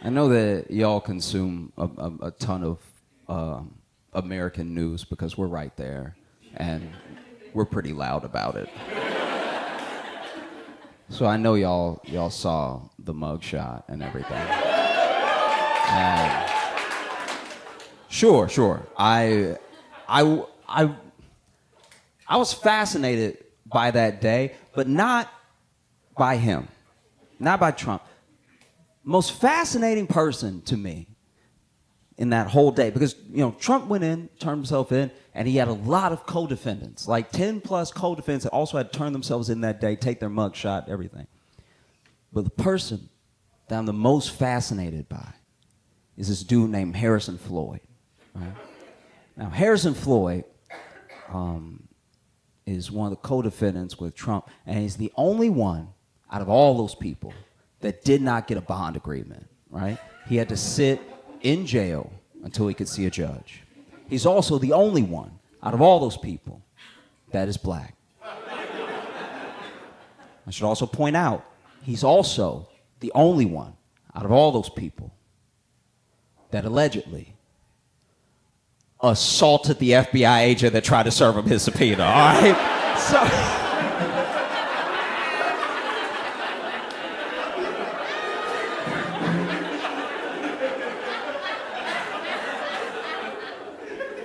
I know that y'all consume a ton of American news because we're right there, and we're pretty loud about it. So I know y'all saw the mugshot and everything. And sure. I was fascinated by that day, but not by him, not by Trump. Most fascinating person to me in that whole day, because Trump went in, turned himself in, and he had a lot of co-defendants, like 10 plus co-defendants that also had turned themselves in that day, take their mugshot, everything. But the person that I'm the most fascinated by is this dude named Harrison Floyd. Right? Now, Harrison Floyd is one of the co-defendants with Trump, and he's the only one out of all those people that did not get a bond agreement, right? He had to sit in jail until he could see a judge. He's also the only one out of all those people that is black. I should also point out, he's also the only one out of all those people that allegedly assaulted the FBI agent that tried to serve him his subpoena, all right?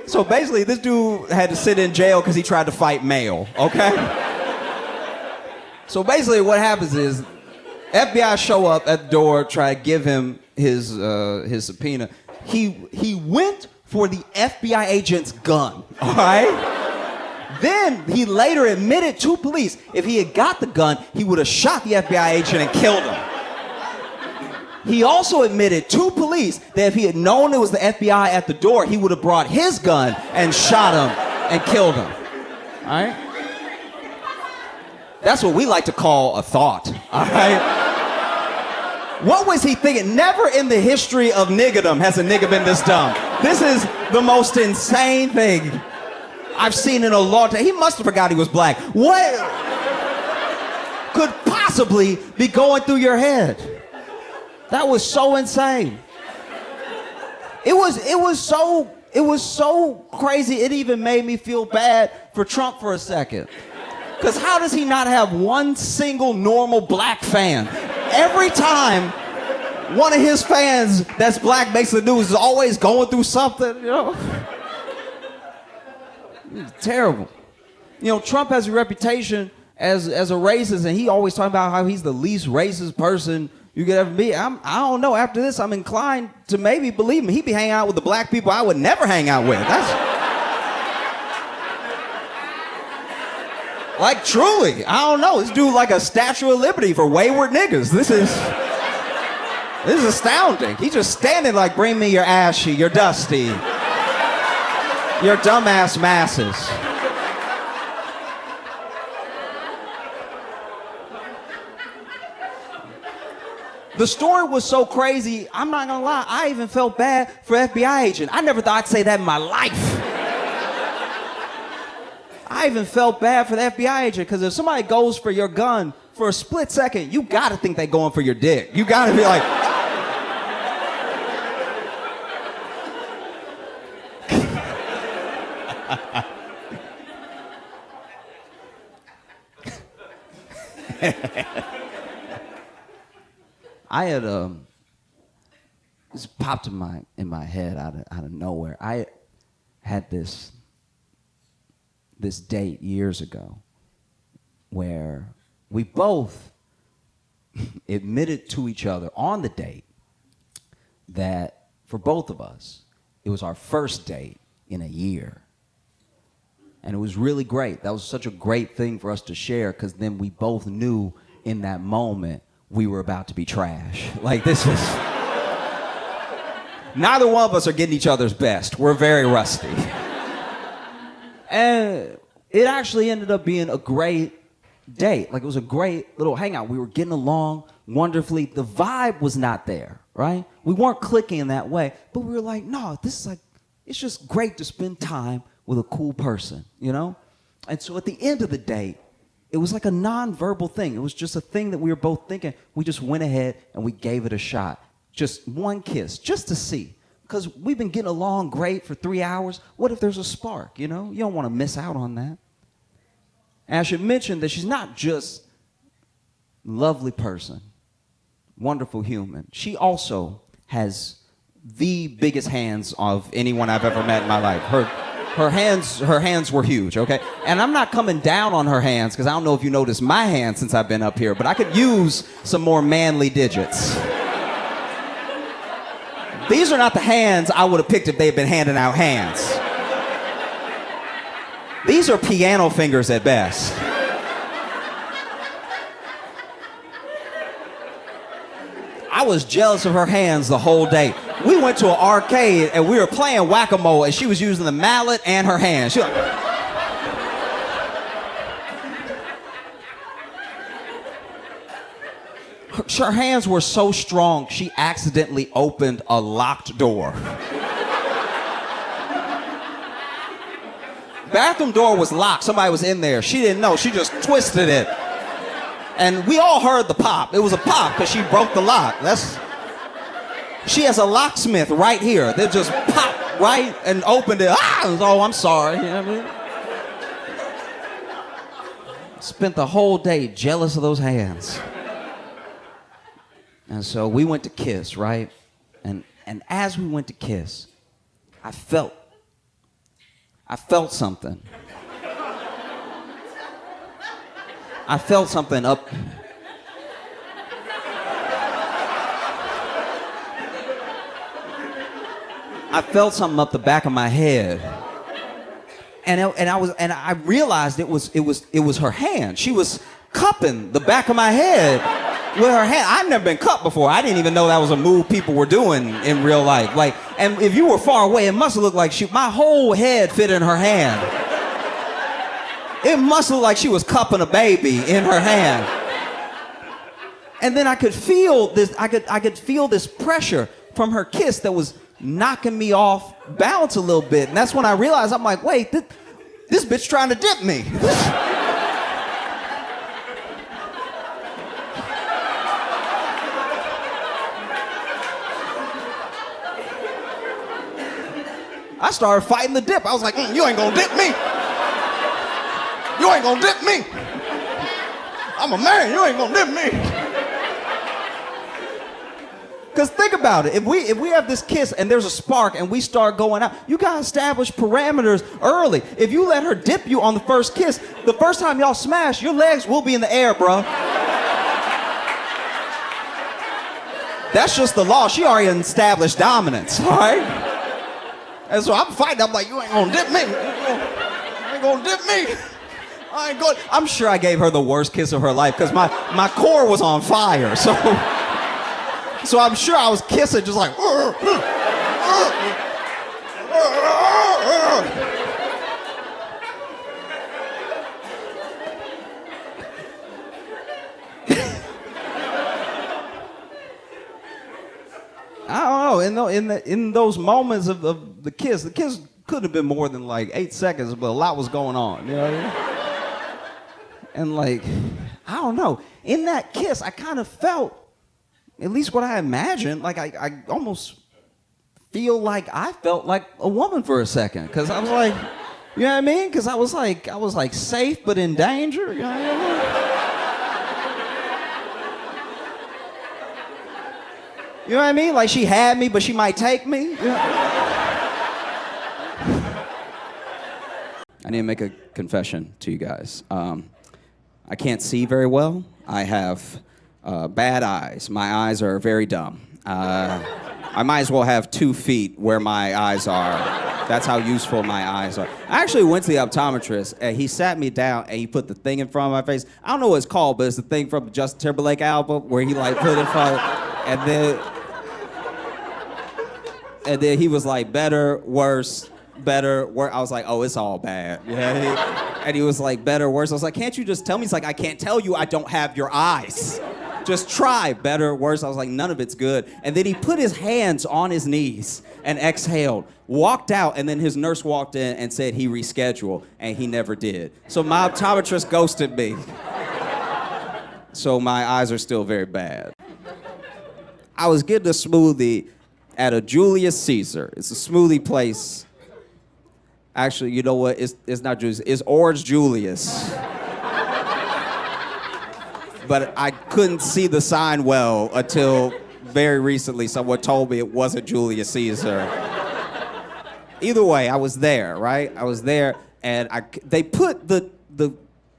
So basically, this dude had to sit in jail because he tried to fight mail, okay? So basically what happens is, FBI show up at the door, try to give him his subpoena. He went for the FBI agent's gun, all right? Then he later admitted to police, if he had got the gun, he would have shot the FBI agent and killed him. He also admitted to police that if he had known it was the FBI at the door, he would have brought his gun and shot him and killed him. All right? That's what we like to call a thought. All right? What was he thinking? Never in the history of niggerdom has a nigga been this dumb. This is the most insane thing I've seen in a long time. He must have forgot he was black. What could possibly be going through your head? That was so insane. It was so crazy. It even made me feel bad for Trump for a second. Because how does he not have one single normal black fan? Every time one of his fans that's black makes the news is always going through something, It's terrible. Trump has a reputation as a racist, and he always talking about how he's the least racist person you could ever be. I don't know. After this, I'm inclined to maybe believe him. He'd be hanging out with the black people I would never hang out with. Like, truly, I don't know. This dude like a Statue of Liberty for wayward niggas. This is astounding. He's just standing like, bring me your ashy, your dusty, your dumbass masses. The story was so crazy, I'm not gonna lie, I even felt bad for FBI agent. I never thought I'd say that in my life. I even felt bad for the FBI agent, because if somebody goes for your gun for a split second, you gotta think they're going for your dick. You gotta be like... I had this popped in my head out of nowhere. I had this date years ago where we both admitted to each other on the date that for both of us it was our first date in a year. And it was really great. That was such a great thing for us to share, because then we both knew in that moment we were about to be trash. Like, this is... Neither one of us are getting each other's best. We're very rusty. And it actually ended up being a great date. Like, it was a great little hangout. We were getting along wonderfully. The vibe was not there, right? We weren't clicking in that way. But we were like, no, this is like, it's just great to spend time with a cool person, And so at the end of the date, it was like a non-verbal thing. It was just a thing that we were both thinking. We just went ahead and we gave it a shot. Just one kiss, just to see. Because we've been getting along great for 3 hours. What if there's a spark, you know? You don't want to miss out on that. And I should mention that she's not just a lovely person, wonderful human. She also has the biggest hands of anyone I've ever met in my life. Her hands were huge, okay? And I'm not coming down on her hands, because I don't know if you noticed my hands since I've been up here, but I could use some more manly digits. These are not the hands I would have picked if they'd been handing out hands. These are piano fingers at best. I was jealous of her hands the whole day. We went to an arcade and we were playing whack-a-mole and she was using the mallet and her hands. She was like, her hands were so strong, she accidentally opened a locked door. Bathroom door was locked. Somebody was in there. She didn't know. She just twisted it. And we all heard the pop. It was a pop because she broke the lock. She has a locksmith right here. They just popped right and opened it. Oh, I'm sorry. You know what I mean? Spent the whole day jealous of those hands. And so we went to kiss, right? And as we went to kiss, I felt something. I felt something up. I felt something up the back of my head. And I realized it was her hand. She was cupping the back of my head with her hand. I'd never been cupped before. I didn't even know that was a move people were doing in real life. Like, and if you were far away, it must have looked like my whole head fit in her hand. It must look like she was cupping a baby in her hand. And then I could feel this. I could feel this pressure from her kiss that was knocking me off balance a little bit. And that's when I realized, I'm like, wait, this bitch trying to dip me. I started fighting the dip. I was like, you ain't gonna dip me. You ain't gonna dip me. I'm a man, you ain't gonna dip me. Because think about it, if we have this kiss and there's a spark and we start going out, you gotta establish parameters early. If you let her dip you on the first kiss, the first time y'all smash, your legs will be in the air, bro. That's just the law. She already established dominance, all right? And so I'm fighting. I'm like, you ain't gonna dip me. You ain't gonna dip me. I ain't going. I'm sure I gave her the worst kiss of her life because my core was on fire. So I'm sure I was kissing just like. I don't know. In those moments of the kiss could have been more than like 8 seconds, but a lot was going on. You know what I mean? And like, I don't know. In that kiss, I kind of felt, at least what I imagined, like I almost feel like I felt like a woman for a second, because I was like, you know what I mean? Because I was like safe but in danger. You know what I mean? You know what I mean? Like she had me, but she might take me. You know? I need to make a confession to you guys. I can't see very well. I have bad eyes. My eyes are very dumb. I might as well have 2 feet where my eyes are. That's how useful my eyes are. I actually went to the optometrist, and he sat me down, and he put the thing in front of my face. I don't know what it's called, but it's the thing from the Justin Timberlake album where he like put it in front of, and then he was like, better, worse, better, worse. I was like, oh, it's all bad. Yeah. And he was like, better, worse. I was like, can't you just tell me? He's like, I can't tell you, I don't have your eyes. Just try, better, worse. I was like, none of it's good. And then he put his hands on his knees and exhaled, walked out, and then his nurse walked in and said he rescheduled, and he never did. So my optometrist ghosted me. So my eyes are still very bad. I was getting a smoothie at a Julius Caesar. It's a smoothie place. Actually, you know what? It's not Julius. It's Orange Julius. But I couldn't see the sign well until very recently. Someone told me it wasn't Julius Caesar. Either way, I was there, right? I was there, and they put the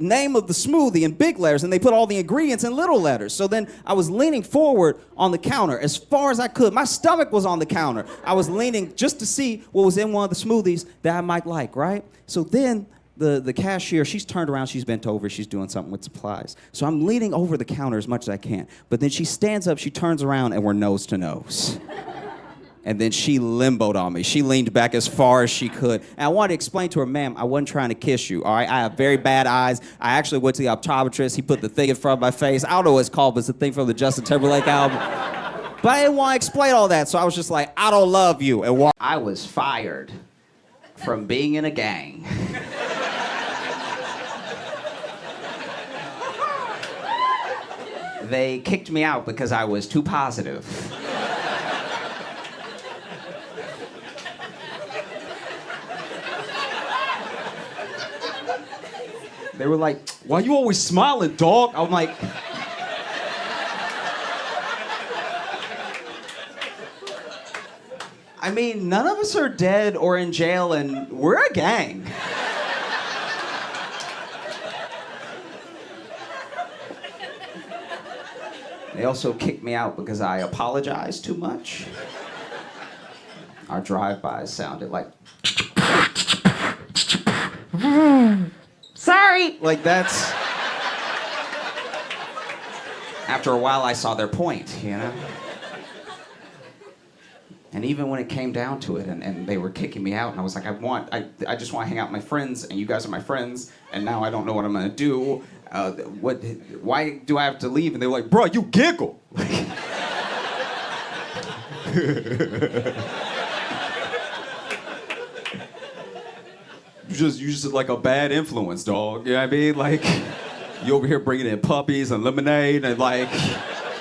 name of the smoothie in big letters, and they put all the ingredients in little letters. So then I was leaning forward on the counter as far as I could. My stomach was on the counter. I was leaning just to see what was in one of the smoothies that I might like, right? So then the cashier, she's turned around, she's bent over, she's doing something with supplies. So I'm leaning over the counter as much as I can. But then she stands up, she turns around, and we're nose to nose. And then she limboed on me. She leaned back as far as she could. And I wanted to explain to her, ma'am, I wasn't trying to kiss you, all right? I have very bad eyes. I actually went to the optometrist. He put the thing in front of my face. I don't know what it's called, but it's the thing from the Justin Timberlake album. But I didn't want to explain all that, so I was just like, I don't love you. And I was fired from being in a gang. They kicked me out because I was too positive. They were like, why you always smiling, dog? I'm like, I mean, none of us are dead or in jail, and we're a gang. They also kicked me out because I apologized too much. Our drive-bys sounded like... Sorry! Like, that's... After a while, I saw their point, you know? And even when it came down to it, and they were kicking me out, and I was like, I just want to hang out with my friends, and you guys are my friends, and now I don't know what I'm gonna do. Why do I have to leave? And they were like, bro, you giggle. You just like a bad influence, dog. You know what I mean? Like, you over here bringing in puppies and lemonade and like...